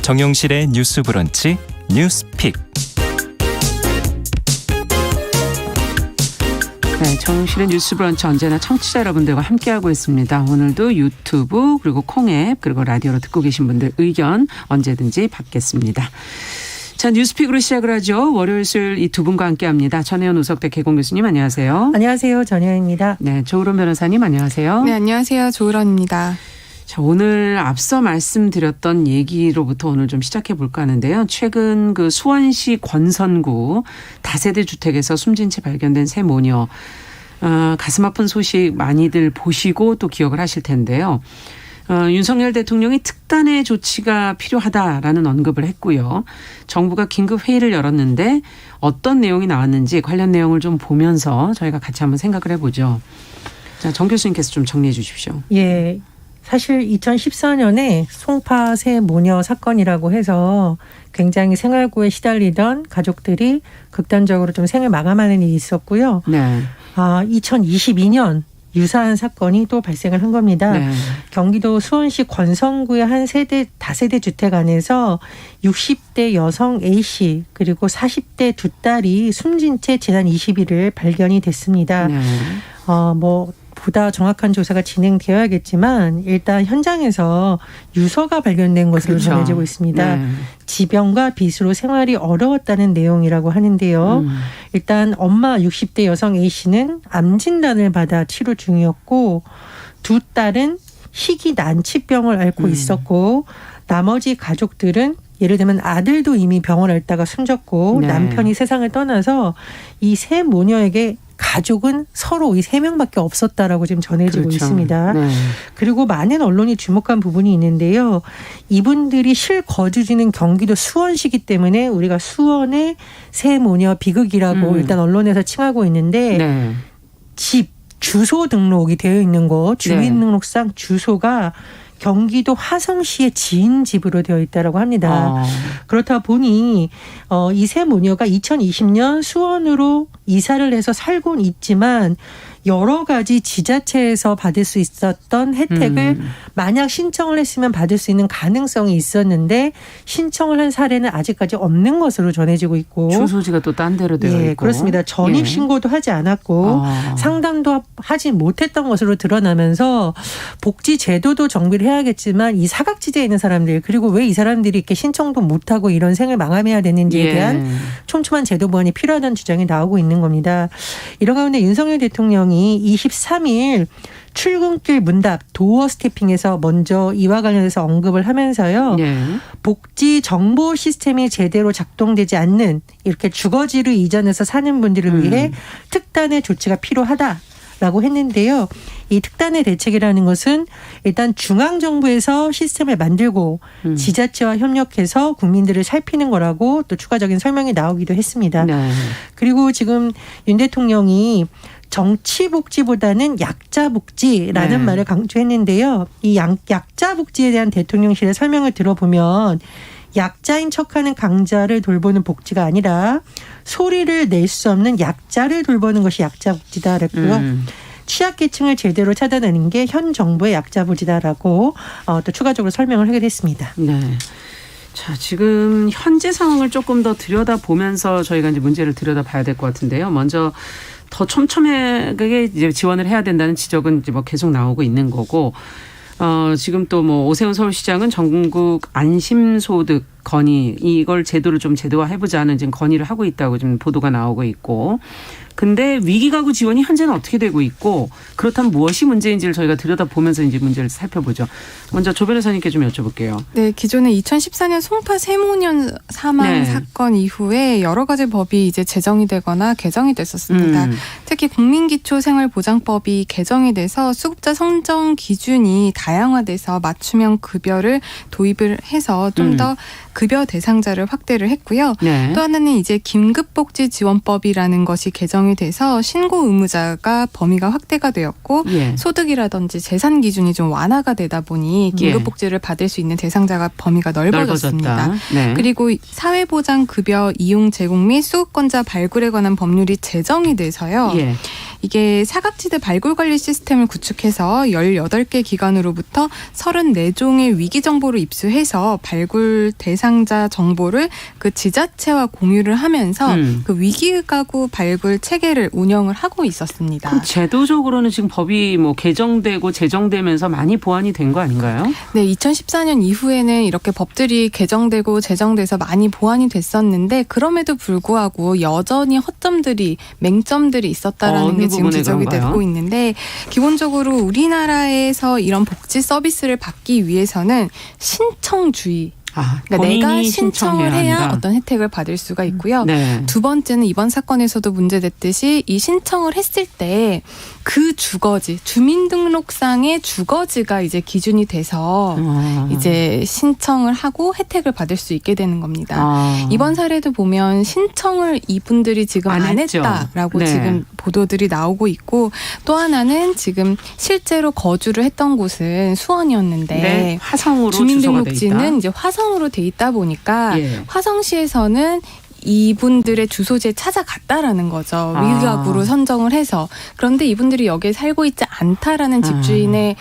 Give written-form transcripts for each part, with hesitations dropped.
정용실의 뉴스 브런치 뉴스픽. 네, 정용실의 뉴스 브런치 언제나 청취자 여러분들과 함께하고 있습니다. 오늘도 유튜브 그리고 콩앱 그리고 라디오로 듣고 계신 분들 의견 언제든지 받겠습니다. 자, 뉴스픽으로 시작을 하죠. 월요일 수요일 이 두 분과 함께합니다. 전혜연 우석대 개공 교수님 안녕하세요. 안녕하세요. 전혜연입니다. 네, 조으론 변호사님 안녕하세요. 네, 안녕하세요. 조으론입니다. 자, 오늘 앞서 말씀드렸던 얘기로부터 오늘 좀 시작해 볼까 하는데요. 최근 그 수원시 권선구 다세대 주택에서 숨진 채 발견된 새 모녀. 가슴 아픈 소식 많이들 보시고 또 기억을 하실 텐데요. 윤석열 대통령이 특단의 조치가 필요하다라는 언급을 했고요. 정부가 긴급 회의를 열었는데 어떤 내용이 나왔는지 관련 내용을 좀 보면서 저희가 같이 한번 생각을 해보죠. 자, 정 교수님께서 좀 정리해 주십시오. 예. 사실 2014년에 송파 새 모녀 사건이라고 해서 굉장히 생활고에 시달리던 가족들이 극단적으로 좀 생을 마감하는 일이 있었고요. 네. 2022년 유사한 사건이 또 발생을 한 겁니다. 네. 경기도 수원시 권성구의 한 다세대 주택 안에서 60대 여성 A씨 그리고 40대 두 딸이 숨진 채 지난 20일을 발견이 됐습니다. 네. 보다 정확한 조사가 진행되어야겠지만 일단 현장에서 유서가 발견된 것으로 그렇죠. 전해지고 있습니다. 네. 지병과 빚으로 생활이 어려웠다는 내용이라고 하는데요. 일단 엄마 60대 여성 A씨는 암 진단을 받아 치료 중이었고 두 딸은 희귀 난치병을 앓고 있었고 나머지 가족들은 예를 들면 아들도 이미 병을 앓다가 숨졌고 네. 남편이 세상을 떠나서 이 세 모녀에게 가족은 서로 이 세 명밖에 없었다라고 지금 전해지고 그렇죠. 있습니다. 네. 그리고 많은 언론이 주목한 부분이 있는데요. 이분들이 실거주지는 경기도 수원시기 때문에 우리가 수원의 새 모녀 비극이라고 일단 언론에서 칭하고 있는데 네. 집 주소 등록이 되어 있는 거 주민등록상 주소가 경기도 화성시의 지인 집으로 되어 있다고 합니다. 그렇다 보니 이 세 모녀가 2020년 수원으로 이사를 해서 살고는 있지만 여러 가지 지자체에서 받을 수 있었던 혜택을 만약 신청을 했으면 받을 수 있는 가능성이 있었는데 신청을 한 사례는 아직까지 없는 것으로 전해지고 있고 주소지가 또 딴 데로 되어 있고. 그렇습니다. 전입신고도 하지 않았고 상담도 하지 못했던 것으로 드러나면서 복지 제도도 정비를 해야겠지만 이 사각지대에 있는 사람들 그리고 왜 이 사람들이 이렇게 신청도 못하고 이런 생을 마감해야 되는지에 대한 촘촘한 제도 보완이 필요하다는 주장이 나오고 있는 겁니다. 이런 가운데 윤석열 대통령이 23일 출근길 문답 도어 스태핑에서 먼저 이와 관련해서 언급을 하면서요. 복지 정보 시스템이 제대로 작동되지 않는 이렇게 주거지를 이전해서 사는 분들을 위해 특단의 조치가 필요하다라고 했는데요. 이 특단의 대책이라는 것은 일단 중앙정부에서 시스템을 만들고 지자체와 협력해서 국민들을 살피는 거라고 또 추가적인 설명이 나오기도 했습니다. 네. 그리고 지금 윤 대통령이 정치복지보다는 약자복지라는 말을 강조했는데요. 이 약자복지에 대한 대통령실의 설명을 들어보면 약자인 척하는 강자를 돌보는 복지가 아니라 소리를 낼 수 없는 약자를 돌보는 것이 약자복지다 그랬고요. 취약계층을 제대로 찾아내는 게 현 정부의 약자복지다라고 또 추가적으로 설명을 하게 됐습니다. 네. 자, 지금 현재 상황을 조금 더 들여다보면서 저희가 이제 문제를 들여다봐야 될 것 같은데요. 먼저 더 촘촘하게 이제 지원을 해야 된다는 지적은 이제 뭐 계속 나오고 있는 거고, 지금 또 뭐 오세훈 서울시장은 전국 안심소득 건의 이걸 제도를 좀 제도화해보자 하는 지금 건의를 하고 있다고 지금 보도가 나오고 있고. 근데 위기가구 지원이 현재는 어떻게 되고 있고 그렇다면 무엇이 문제인지를 저희가 들여다보면서 이제 문제를 살펴보죠. 먼저 조 변호사님께 좀 여쭤볼게요. 네, 기존에 2014년 송파 세모년 사망 사건 이후에 여러 가지 법이 이제 제정이 되거나 개정이 됐었습니다. 특히 국민기초생활보장법이 개정이 돼서 수급자 선정 기준이 다양화돼서 맞춤형 급여를 도입을 해서 좀 더 급여 대상자를 확대를 했고요. 또 하나는 이제 긴급복지지원법이라는 것이 개정이 돼서 신고 의무자가 범위가 확대가 되었고 소득이라든지 재산 기준이 좀 완화가 되다 보니 긴급복지를 받을 수 있는 대상자가 범위가 넓어졌습니다. 그리고 사회보장급여 이용 제공 및 수급권자 발굴에 관한 법률이 제정이 돼서요. 이게 사각지대 발굴 관리 시스템을 구축해서 18개 기관으로부터 34종의 위기 정보를 입수해서 발굴 대상자 정보를 그 지자체와 공유를 하면서 그 위기 가구 발굴 체계를 운영을 하고 있었습니다. 그럼 제도적으로는 지금 법이 뭐 개정되고 제정되면서 많이 보완이 된 거 아닌가요? 네, 2014년 이후에는 이렇게 법들이 개정되고 제정돼서 많이 보완이 됐었는데 그럼에도 불구하고 여전히 허점들이 맹점들이 있었다라는 게 지금 지적이 되고 있는데 기본적으로 우리나라에서 이런 복지 서비스를 받기 위해서는 신청주의 그러니까 내가 신청을 해야 한다. 어떤 혜택을 받을 수가 있고요. 네. 두 번째는 이번 사건에서도 문제됐듯이 이 신청을 했을 때 그 주거지, 주민등록상의 주거지가 이제 기준이 돼서 이제 신청을 하고 혜택을 받을 수 있게 되는 겁니다. 이번 사례도 보면 신청을 이분들이 지금 안 했다라고 네. 지금 보도들이 나오고 있고 또 하나는 지금 실제로 거주를 했던 곳은 수원이었는데 네. 화성으로 주민등록지는 이제 화성으로 돼 있다 보니까 예. 화성시에서는 이분들의 주소지에 찾아갔다라는 거죠. 위기가구로 선정을 해서. 그런데 이분들이 여기에 살고 있지 않다라는 집주인의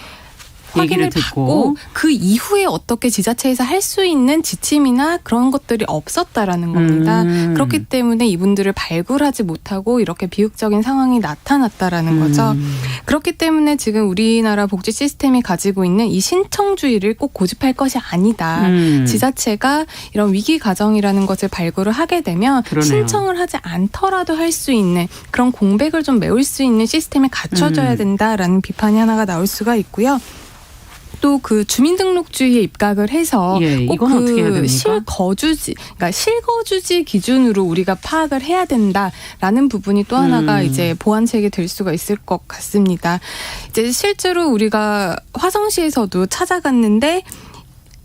확인을 받고 그 이후에 어떻게 지자체에서 할 수 있는 지침이나 그런 것들이 없었다라는 겁니다. 그렇기 때문에 이분들을 발굴하지 못하고 이렇게 비극적인 상황이 나타났다라는 거죠. 그렇기 때문에 지금 우리나라 복지 시스템이 가지고 있는 이 신청주의를 꼭 고집할 것이 아니다. 지자체가 이런 위기 가정이라는 것을 발굴을 하게 되면 그러네요. 신청을 하지 않더라도 할 수 있는 그런 공백을 좀 메울 수 있는 시스템이 갖춰져야 된다라는 비판이 하나가 나올 수가 있고요. 또 그 주민등록주의에 입각을 해서 꼭 이건 어떻게 해야 그 됩니까? 실거주지, 그러니까 실거주지 기준으로 우리가 파악을 해야 된다라는 부분이 또 하나가 이제 보완책이 될 수가 있을 것 같습니다. 이제 실제로 우리가 화성시에서도 찾아갔는데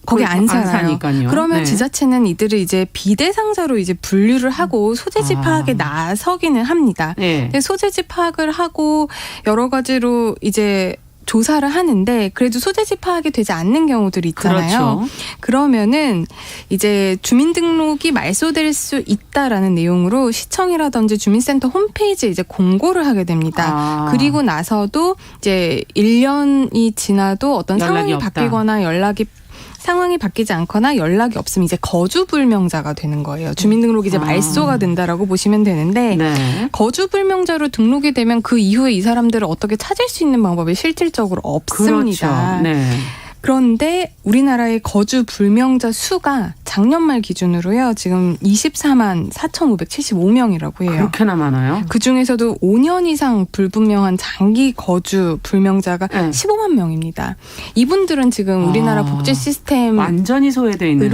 거기 안 살아요. 그러면 네. 지자체는 이들을 이제 비대상자로 이제 분류를 하고 소재지 파악에 나서기는 합니다. 네. 근데 소재지 파악을 하고 여러 가지로 이제 조사를 하는데 그래도 소재지 파악이 되지 않는 경우들이 있잖아요. 그렇죠. 그러면은 이제 주민등록이 말소될 수 있다라는 내용으로 시청이라든지 주민센터 홈페이지에 이제 공고를 하게 됩니다. 그리고 나서도 이제 1년이 지나도 어떤 상황이 바뀌거나 상황이 바뀌지 않거나 연락이 없으면 이제 거주불명자가 되는 거예요. 주민등록이 이제 말소가 된다라고 보시면 되는데 네. 거주불명자로 등록이 되면 그 이후에 이 사람들을 어떻게 찾을 수 있는 방법이 실질적으로 없습니다. 그렇죠. 네. 그런데 우리나라의 거주 불명자 수가 작년 말 기준으로요. 지금 24만 4,575명이라고 해요. 그렇게나 많아요? 그중에서도 5년 이상 불분명한 장기 거주 불명자가 15만 명입니다. 이분들은 지금 우리나라 복지 시스템 완전히 소외되어 있는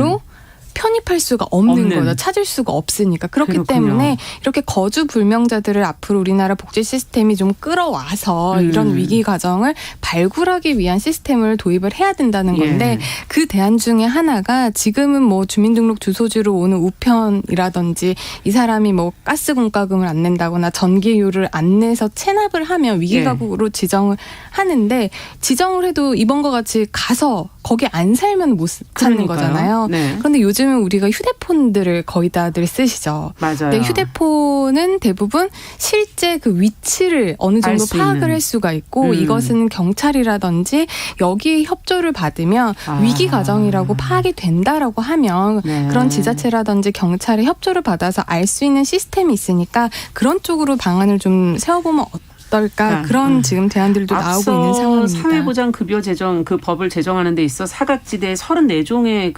편입할 수가 없는 거죠. 찾을 수가 없으니까. 그렇기 때문에 이렇게 거주 불명자들을 앞으로 우리나라 복지 시스템이 좀 끌어와서 이런 위기 가정을 발굴하기 위한 시스템을 도입을 해야 된다는 건데 그 대안 중에 하나가 지금은 뭐 주민등록 주소지로 오는 우편이라든지 이 사람이 뭐 가스 공과금을 안 낸다거나 전기료를 안 내서 체납을 하면 위기가구로 지정을 하는데 지정을 해도 이번과 같이 가서 거기 안 살면 못 찾는 거잖아요. 네. 그런데 요즘은 우리가 휴대폰들을 거의 다들 쓰시죠. 맞아요. 근데 휴대폰은 대부분 실제 그 위치를 어느 정도 파악을 할 수가 있고 이것은 경찰이라든지 여기에 협조를 받으면 위기 가정이라고 파악이 된다라고 하면 그런 지자체라든지 경찰의 협조를 받아서 알 수 있는 시스템이 있으니까 그런 쪽으로 방안을 좀 세워보면 어떨까 그런 지금 대안들도 나오고 있는 상황입니다. 사회보장급여 제정 그 법을 제정하는 데 있어 사각지대에 34종의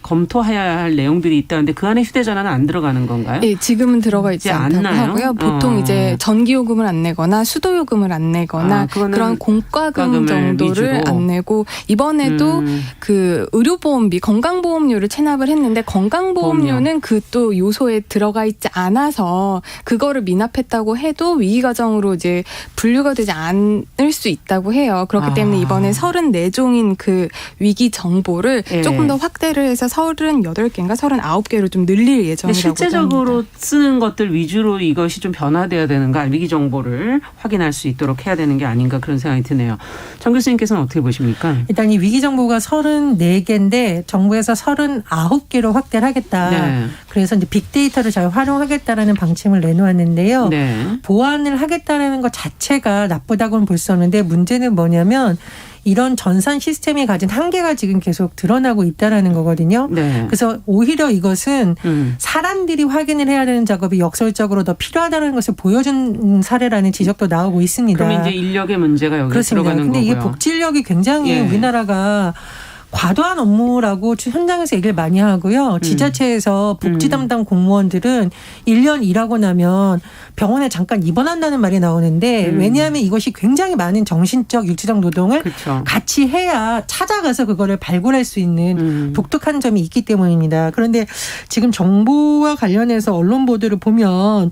검토해야 할 내용들이 있다는데 그 안에 휴대전화는 안 들어가는 건가요? 네, 지금은 들어가 있지 않다고 하고요. 보통 이제 전기요금을 안 내거나 수도요금을 안 내거나 그런 공과금 정도를 위주로. 안 내고 이번에도 그 의료보험비, 건강보험료를 체납을 했는데 건강보험료는 그 또 요소에 들어가 있지 않아서 그거를 미납했다고 해도 위기가정으로 이제 분류가 되지 않을 수 있다고 해요. 그렇기 때문에 이번에 34종인 그 위기 정보를 조금 더 확대를 해서 38개인가 39개로 좀 늘릴 예정이라고 실제적으로 합니다. 쓰는 것들 위주로 이것이 좀 변화돼야 되는가, 위기 정보를 확인할 수 있도록 해야 되는 게 아닌가 그런 생각이 드네요. 정 교수님께서는 어떻게 보십니까? 일단 이 위기 정보가 34개인데 정부에서 39개로 확대를 하겠다. 네. 그래서 이제 빅데이터를 잘 활용하겠다라는 방침을 내놓았는데요. 네. 보완을 하겠다. 하겠다라는 것 자체가 나쁘다고는 볼 수 없는데 문제는 뭐냐면 이런 전산 시스템이 가진 한계가 지금 계속 드러나고 있다라는 거거든요. 네. 그래서 오히려 이것은 사람들이 확인을 해야 되는 작업이 역설적으로 더 필요하다는 것을 보여준 사례라는 지적도 나오고 있습니다. 그럼 이제 인력의 문제가 여기 그렇습니다. 들어가는 근데 거고요. 이게 복지 인력이 굉장히 예. 우리나라가 과도한 업무라고 현장에서 얘기를 많이 하고요. 지자체에서 복지 담당 공무원들은 1년 일하고 나면 병원에 잠깐 입원한다는 말이 나오는데 왜냐하면 이것이 굉장히 많은 정신적, 육체적 노동을 그렇죠. 같이 해야 찾아가서 그거를 발굴할 수 있는 독특한 점이 있기 때문입니다. 그런데 지금 정보와 관련해서 언론 보도를 보면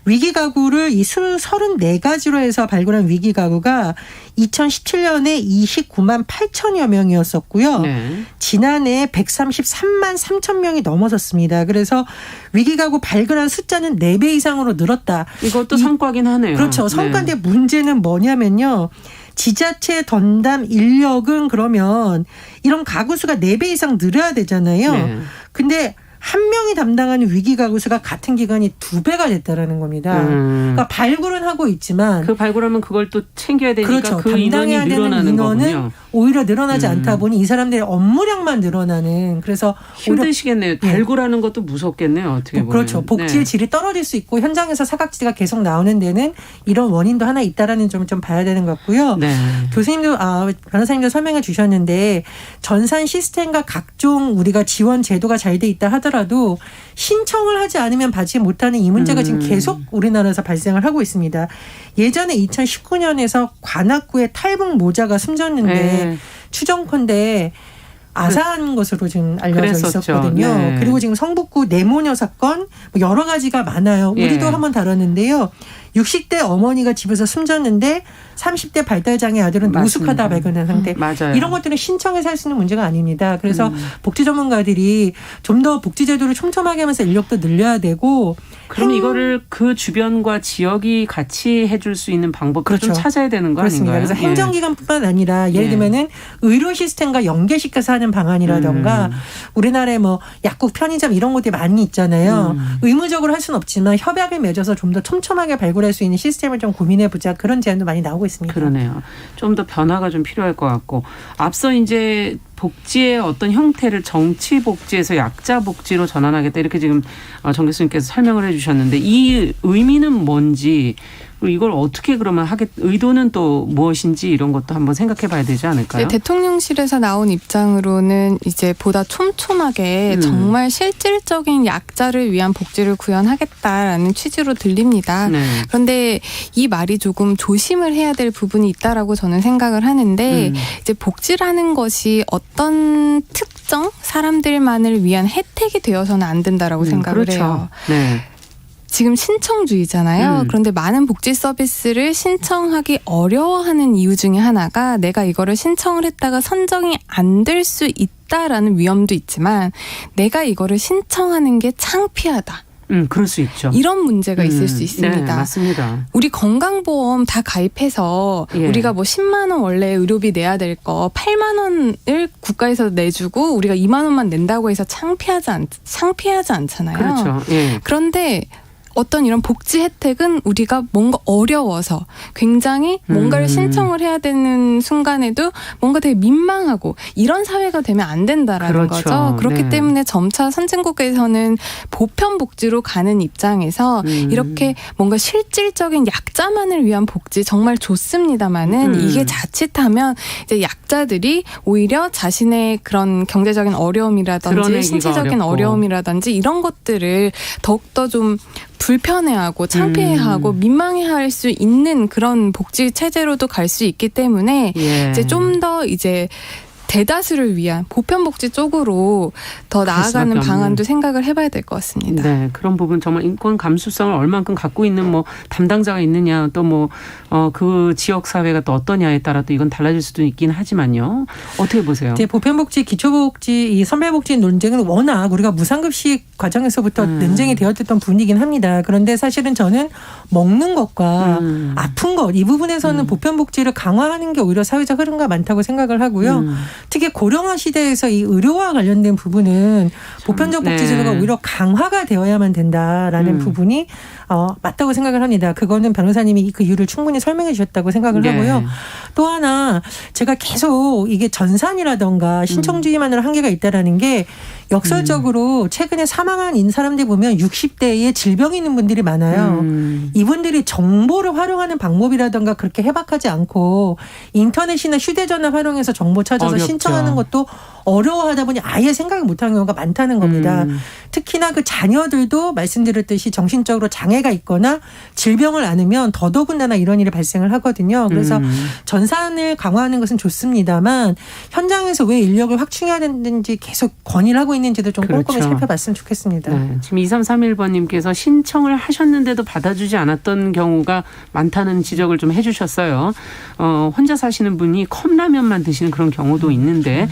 위기가구를 이 34가지로 해서 발굴한 위기가구가 2017년에 29만 8천여 명이었었고요. 네. 지난해 133만 3천 명이 넘어섰습니다. 그래서 위기가구 발굴한 숫자는 4배 이상으로 늘었다. 이것도 성과긴 하네요. 그렇죠. 성과인데 문제는 뭐냐면요. 지자체 전담 인력은 그러면 이런 가구 수가 4배 이상 늘어야 되잖아요. 네. 근데 한 명이 담당하는 위기 가구 수가 같은 기간이 2배가 됐다라는 겁니다. 그러니까 발굴은 하고 있지만 그 발굴하면 그걸 또 챙겨야 되니까 그렇죠. 그 인원이 담당해야 되는 늘어나는 인원은 거군요. 오히려 늘어나지 않다 보니 이 사람들의 업무량만 늘어나는 그래서 힘드시겠네요. 발굴하는 것도 무섭겠네요. 어떻게 보면. 그렇죠. 복지의 네. 질이 떨어질 수 있고 현장에서 사각지대가 계속 나오는 데는 이런 원인도 하나 있다라는 점을 좀 봐야 되는 것 같고요. 네. 교수님도 변호사님도 설명해 주셨는데 전산 시스템과 각종 우리가 지원 제도가 잘 돼 있다 하더라도 신청을 하지 않으면 받지 못하는 이 문제가 지금 계속 우리나라에서 발생을 하고 있습니다. 예전에 2019년에서 관악구에 탈북 모자가 숨졌는데 네. 추정컨대 아사한 것으로 지금 알려져 그랬었죠. 있었거든요. 네. 그리고 지금 성북구 내모녀 사건 여러 가지가 많아요. 우리도 예. 한번 다뤘는데요. 60대 어머니가 집에서 숨졌는데 30대 발달장애 아들은 맞습니다. 노숙하다 발견한 상태. 맞아요. 이런 것들은 신청해서 할 수 있는 문제가 아닙니다. 그래서 복지 전문가들이 좀 더 복지 제도를 촘촘하게 하면서 인력도 늘려야 되고. 그럼 이거를 그 주변과 지역이 같이 해줄 수 있는 방법도 그렇죠. 좀 찾아야 되는 거 그렇습니다. 아닌가요? 그래서 행정기관뿐만 아니라 예를 예. 들면은 의료 시스템과 연계시켜서 하는 방안이라던가 우리나라에 뭐 약국, 편의점 이런 것들이 많이 있잖아요. 의무적으로 할 수는 없지만 협약을 맺어서 좀 더 촘촘하게 발굴할 수 있는 시스템을 좀 고민해보자 그런 제안도 많이 나오고 있습니다. 그러네요. 좀 더 변화가 좀 필요할 것 같고 앞서 이제 복지의 어떤 형태를 정치 복지에서 약자 복지로 전환하겠다 이렇게 지금 정 교수님께서 설명을 해주셨는데 이 의미는 뭔지 그리고 이걸 어떻게 그러면 의도는 또 무엇인지 이런 것도 한번 생각해 봐야 되지 않을까요? 네, 대통령실에서 나온 입장으로는 이제 보다 촘촘하게 정말 실질적인 약자를 위한 복지를 구현하겠다라는 취지로 들립니다. 네. 그런데 이 말이 조금 조심을 해야 될 부분이 있다라고 저는 생각을 하는데 이제 복지라는 것이 어떤 특정 사람들만을 위한 혜택이 되어서는 안 된다라고 생각을 그렇죠. 해요. 네. 지금 신청주의잖아요. 그런데 많은 복지 서비스를 신청하기 어려워하는 이유 중에 하나가 내가 이거를 신청을 했다가 선정이 안 될 수 있다라는 위험도 있지만 내가 이거를 신청하는 게 창피하다. 그럴 수 있죠. 이런 문제가 있을 수 있습니다. 네, 맞습니다. 우리 건강보험 다 가입해서 예. 우리가 뭐 10만 원 원래 의료비 내야 될 거 8만 원을 국가에서 내주고 우리가 2만 원만 낸다고 해서 창피하지 않잖아요. 그렇죠. 예. 그런데 어떤 이런 복지 혜택은 우리가 뭔가 어려워서 굉장히 뭔가를 신청을 해야 되는 순간에도 뭔가 되게 민망하고 이런 사회가 되면 안 된다라는 그렇죠. 거죠. 그렇기 네. 때문에 점차 선진국에서는 보편 복지로 가는 입장에서 이렇게 뭔가 실질적인 약자만을 위한 복지 정말 좋습니다만은 이게 자칫하면 이제 약자들이 오히려 자신의 그런 경제적인 어려움이라든지 신체적인 어렵고. 어려움이라든지 이런 것들을 더욱더 좀 불편해하고 창피해하고 민망해할 수 있는 그런 복지 체제로도 갈 수 있기 때문에 예. 이제 좀 더 이제 대다수를 위한 보편 복지 쪽으로 더 나아가는 방안도 생각을 해봐야 될 것 같습니다. 네, 그런 부분 정말 인권 감수성을 얼만큼 갖고 있는 뭐 담당자가 있느냐 또 뭐 그 지역 사회가 또 어떠냐에 따라 또 이건 달라질 수도 있긴 하지만요. 어떻게 보세요? 이제 보편복지, 기초복지, 이 선별복지 논쟁은 워낙 우리가 무상급식 과정에서부터 논쟁이 되었던 분이긴 합니다. 그런데 사실은 저는 먹는 것과 아픈 것 이 부분에서는 보편복지를 강화하는 게 오히려 사회적 흐름과 많다고 생각을 하고요. 특히 고령화 시대에서 이 의료와 관련된 부분은 보편적 복지제도가 오히려 강화가 되어야만 된다라는 부분이 맞다고 생각을 합니다. 그거는 변호사님이 그 이유를 충분히 설명해 주셨다고 생각을 하고요. 또 하나 제가 계속 이게 전산이라던가 신청주의만으로 한계가 있다라는 게 역설적으로 최근에 사망한 사람들 보면 60대에 질병이 있는 분들이 많아요. 이분들이 정보를 활용하는 방법이라던가 그렇게 해박하지 않고 인터넷이나 휴대전화 활용해서 정보 찾아서 어렵죠. 신청하는 것도 어려워하다 보니 아예 생각을 못하는 경우가 많다는 겁니다. 특히나 그 자녀들도 말씀드렸듯이 정신적으로 장애가 있거나 질병을 앓으면 더더군다나 이런 일이 발생을 하거든요. 그래서 전산을 강화하는 것은 좋습니다만 현장에서 왜 인력을 확충해야 되는지 계속 건의를 하고 있는지도 좀 꼼꼼히 그렇죠. 살펴봤으면 좋겠습니다. 네, 지금 2331번님께서 신청을 하셨는데도 받아주지 않았던 경우가 많다는 지적을 좀 해주셨어요. 혼자 사시는 분이 컵라면만 드시는 그런 경우도 있는데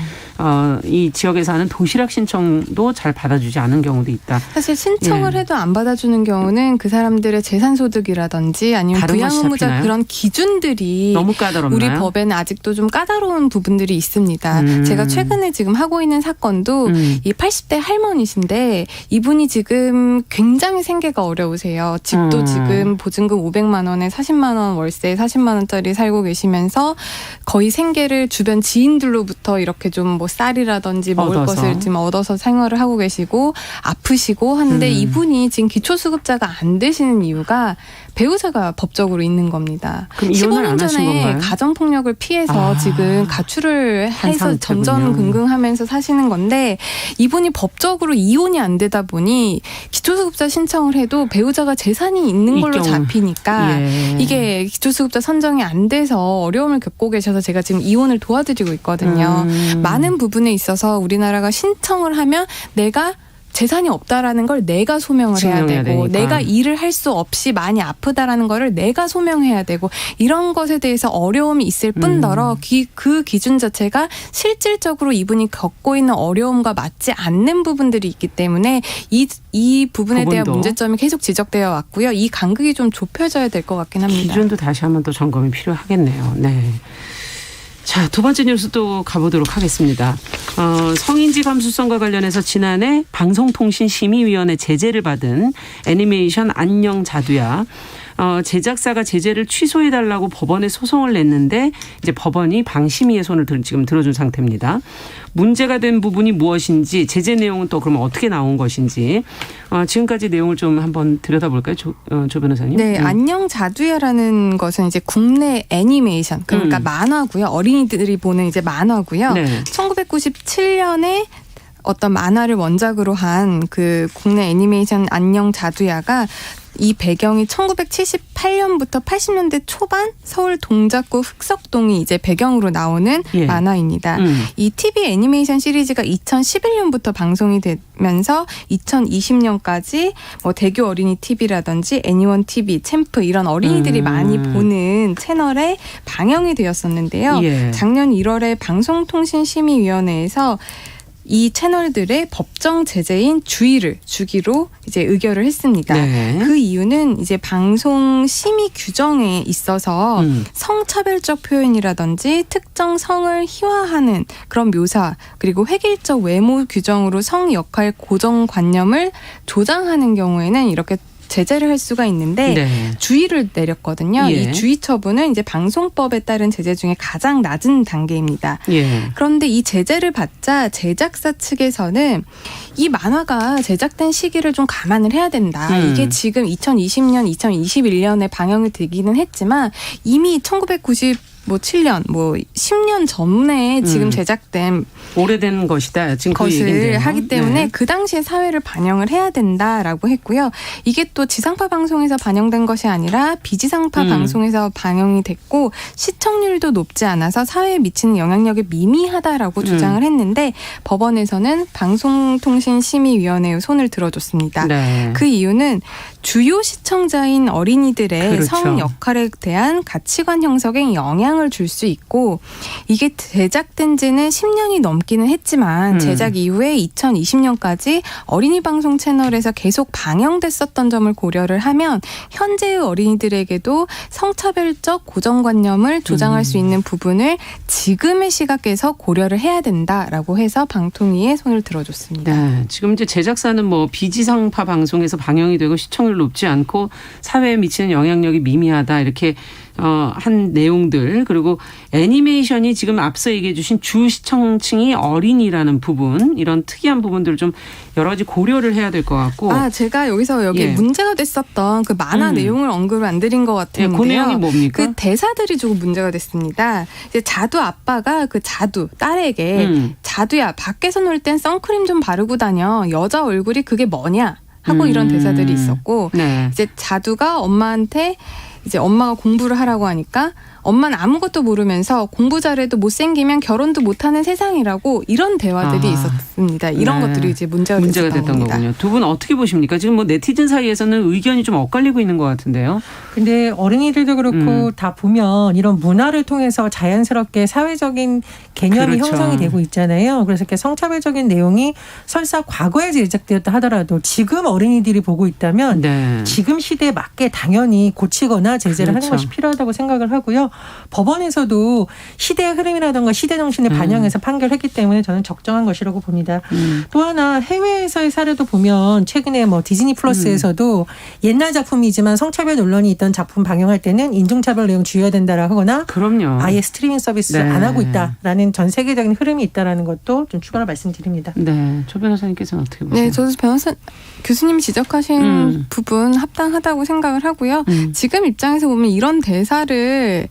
이 지역에 사는 도시락 신청도 잘 받아주지 않은 경우도 있다. 사실 신청을 해도 안 받아주는 경우는 그 사람들의 재산소득이라든지 아니면 다른 것이 부양의무자 잡히나요? 그런 기준들이 너무 까다롭나요? 우리 법에는 아직도 좀 까다로운 부분들이 있습니다. 제가 최근에 지금 하고 있는 사건도 이 80대 할머니신데 이분이 지금 굉장히 생계가 어려우세요. 집도 지금 보증금 500만 원에 40만 원 월세 40만 원짜리 살고 계시면서 거의 생계를 주변 지인들로부터 이렇게 좀 뭐 쌀이라든지 먹을 얻어서. 것을 지금 얻어서 생활을 하고 계시고 아프시고 하는데 이분이 지금 기초수급자가 안 되시는 이유가 배우자가 법적으로 있는 겁니다. 그럼 이혼을 안 15년 하신 전에 건가요? 가정폭력을 피해서 지금 가출을 한 해서 상태군요. 전전긍긍하면서 사시는 건데 이분이 법적으로 이혼이 안 되다 보니 기초수급자 신청을 해도 배우자가 재산이 있는 걸로 이 경우. 잡히니까 예. 이게 기초수급자 선정이 안 돼서 어려움을 겪고 계셔서 제가 지금 이혼을 도와드리고 있거든요. 많은 부분에 있어서 우리나라가 신청을 하면 내가 재산이 없다라는 걸 내가 소명을 해야 증명해야 되고 되니까. 내가 일을 할 수 없이 많이 아프다라는 거를 내가 소명해야 되고 이런 것에 대해서 어려움이 있을 뿐더러 그 기준 자체가 실질적으로 이분이 겪고 있는 어려움과 맞지 않는 부분들이 있기 때문에 이 부분에 대한 부분도. 문제점이 계속 지적되어 왔고요. 이 간극이 좀 좁혀져야 될 것 같긴 합니다. 기준도 다시 한번 또 점검이 필요하겠네요. 네. 자, 두 번째 뉴스 또 가보도록 하겠습니다. 성인지 감수성과 관련해서 지난해 방송통신심의위원회 제재를 받은 애니메이션 안녕 자두야. 제작사가 제재를 취소해달라고 법원에 소송을 냈는데 이제 법원이 방심위의 손을 지금 들어준 상태입니다. 문제가 된 부분이 무엇인지 제재 내용은 또 그러면 어떻게 나온 것인지 지금까지 내용을 좀 한번 들여다볼까요? 조 변호사님. 네, 안녕 자두야라는 것은 이제 국내 애니메이션 그러니까 만화고요. 어린이들이 보는 이제 만화고요. 네. 1997년에 어떤 만화를 원작으로 한 그 국내 애니메이션 안녕 자두야가 이 배경이 1978년부터 80년대 초반 서울 동작구 흑석동이 이제 배경으로 나오는 예. 만화입니다. 이 TV 애니메이션 시리즈가 2011년부터 방송이 되면서 2020년까지 뭐 대교 어린이 TV라든지 애니원 TV, 챔프 이런 어린이들이 많이 보는 채널에 방영이 되었었는데요. 예. 작년 1월에 방송통신심의위원회에서 이 채널들의 법정 제재인 주의를 주기로 이제 의결을 했습니다. 네. 그 이유는 이제 방송 심의 규정에 있어서 성차별적 표현이라든지 특정 성을 희화하는 그런 묘사 그리고 획일적 외모 규정으로 성 역할 고정관념을 조장하는 경우에는 이렇게 제재를 할 수가 있는데 네. 주의를 내렸거든요. 예. 이 주의 처분은 이제 방송법에 따른 제재 중에 가장 낮은 단계입니다. 예. 그런데 이 제재를 받자 제작사 측에서는 이 만화가 제작된 시기를 좀 감안을 해야 된다. 이게 지금 2020년, 2021년에 방영이 되기는 했지만 이미 1997년, 10년 전에 지금 제작된 오래된 것이다. 지금 그 것을 얘기인데요. 하기 때문에 네. 그 당시에 사회를 반영을 해야 된다라고 했고요. 이게 또 지상파 방송에서 반영된 것이 아니라 비지상파 방송에서 방영이 됐고 시청률도 높지 않아서 사회에 미치는 영향력이 미미하다라고 주장을 했는데 법원에서는 방송통신심의위원회의 손을 들어줬습니다. 네. 그 이유는 주요 시청자인 어린이들의 그렇죠. 성 역할에 대한 가치관 형성에 영향을 줄 수 있고 이게 제작된 지는 10년이 넘 넘기는 했지만 제작 이후에 2020년까지 어린이 방송 채널에서 계속 방영됐었던 점을 고려를 하면 현재의 어린이들에게도 성차별적 고정관념을 조장할 수 있는 부분을 지금의 시각에서 고려를 해야 된다라고 해서 방통위에 손을 들어줬습니다. 네, 지금 이제 제작사는 뭐 비지상파 방송에서 방영이 되고 시청률 높지 않고 사회에 미치는 영향력이 미미하다 이렇게 한 내용들, 그리고 애니메이션이 지금 앞서 얘기해 주신 주 시청층이 어린이라는 부분, 이런 특이한 부분들을 좀 여러 가지 고려를 해야 될 것 같고. 제가 여기서 예. 문제가 됐었던 그 만화 내용을 언급을 안 드린 것 같은데요. 그 내용이 뭡니까? 그 대사들이 조금 문제가 됐습니다. 이제 자두 아빠가 그 자두 딸에게 자두야 밖에서 놀 땐 선크림 좀 바르고 다녀. 여자 얼굴이 그게 뭐냐? 하고 이런 대사들이 있었고 네. 이제 자두가 엄마한테 이제 엄마가 공부를 하라고 하니까 엄마는 아무것도 모르면서 공부 잘해도 못생기면 결혼도 못하는 세상이라고 이런 대화들이 있었습니다. 이런 것들이 이제 문제가 됐던 겁니다. 거군요. 두 분 어떻게 보십니까? 지금 뭐 네티즌 사이에서는 의견이 좀 엇갈리고 있는 것 같은데요. 근데 어린이들도 그렇고 다 보면 이런 문화를 통해서 자연스럽게 사회적인 개념이 그렇죠. 형성이 되고 있잖아요. 그래서 이렇게 성차별적인 내용이 설사 과거에 제작되었다 하더라도 지금 어린이들이 보고 있다면 네. 지금 시대에 맞게 당연히 고치거나 제재를 그렇죠. 하는 것이 필요하다고 생각을 하고요. 법원에서도 시대의 흐름이라든가 시대 정신을 반영해서 판결했기 때문에 저는 적정한 것이라고 봅니다. 또 하나 해외에서의 사례도 보면 최근에 뭐 디즈니 플러스에서도 옛날 작품이지만 성차별 논란이 있던 작품 방영할 때는 인종차별 내용 주의해야 된다라고 하거나 그럼요. 아예 스트리밍 서비스 네. 안 하고 있다라는 전 세계적인 흐름이 있다라는 것도 좀 추가로 말씀드립니다. 네, 조 변호사님께서는 어떻게 보세요? 네, 저도 교수님이 지적하신 부분 합당하다고 생각을 하고요. 지금 입장에서 보면 이런 대사를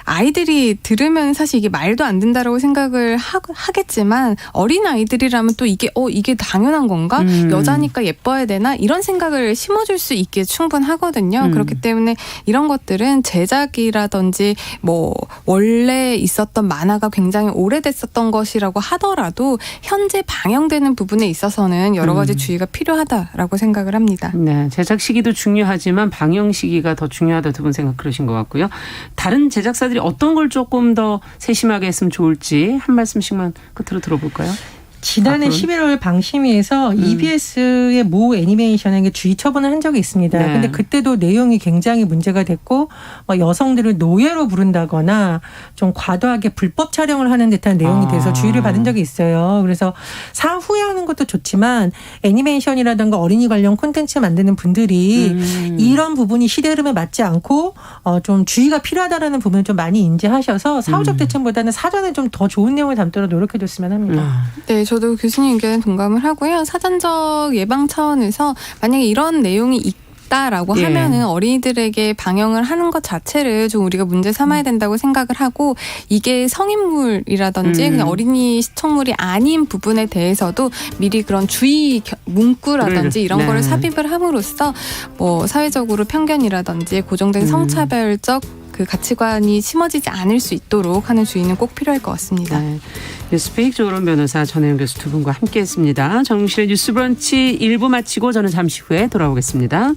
아이들이 들으면 사실 이게 말도 안 된다라고 생각을 하겠지만 어린 아이들이라면 또 이게 당연한 건가? 여자니까 예뻐야 되나? 이런 생각을 심어줄 수 있게 충분하거든요. 그렇기 때문에 이런 것들은 제작이라든지 뭐 원래 있었던 만화가 굉장히 오래됐었던 것이라고 하더라도 현재 방영되는 부분에 있어서는 여러 가지 주의가 필요하다라고 생각을 합니다. 네, 제작 시기도 중요하지만 방영 시기가 더 중요하다, 두 분 생각 그러신 것 같고요. 다른 제작사들이 어떤 걸 조금 더 세심하게 했으면 좋을지 한 말씀씩만 끝으로 들어볼까요? 지난해 11월 방심위에서 EBS의 모 애니메이션에게 주의 처분을 한 적이 있습니다. 네. 근데 그때도 내용이 굉장히 문제가 됐고 여성들을 노예로 부른다거나 좀 과도하게 불법 촬영을 하는 듯한 내용이 돼서 주의를 받은 적이 있어요. 그래서 사후에 하는 것도 좋지만 애니메이션이라든가 어린이 관련 콘텐츠 만드는 분들이 이런 부분이 시대 흐름에 맞지 않고 좀 주의가 필요하다라는 부분을 좀 많이 인지하셔서 사후적 대책보다는 사전에 좀 더 좋은 내용을 담도록 노력해 줬으면 합니다. 네, 저도 교수님 의견에 동감을 하고요. 사전적 예방 차원에서 만약에 이런 내용이 있다라고 하면은 어린이들에게 방영을 하는 것 자체를 좀 우리가 문제 삼아야 된다고 생각을 하고, 이게 성인물이라든지 그냥 어린이 시청물이 아닌 부분에 대해서도 미리 그런 주의 문구라든지 이런 거를 삽입을 함으로써 뭐 사회적으로 편견이라든지 고정된 성차별적 그 가치관이 심어지지 않을 수 있도록 하는 주의는 꼭 필요할 것 같습니다. 네. 뉴스픽 조론 변호사, 전혜연 교수 두 분과 함께했습니다. 정실의 뉴스 브런치 1부 마치고 저는 잠시 후에 돌아오겠습니다.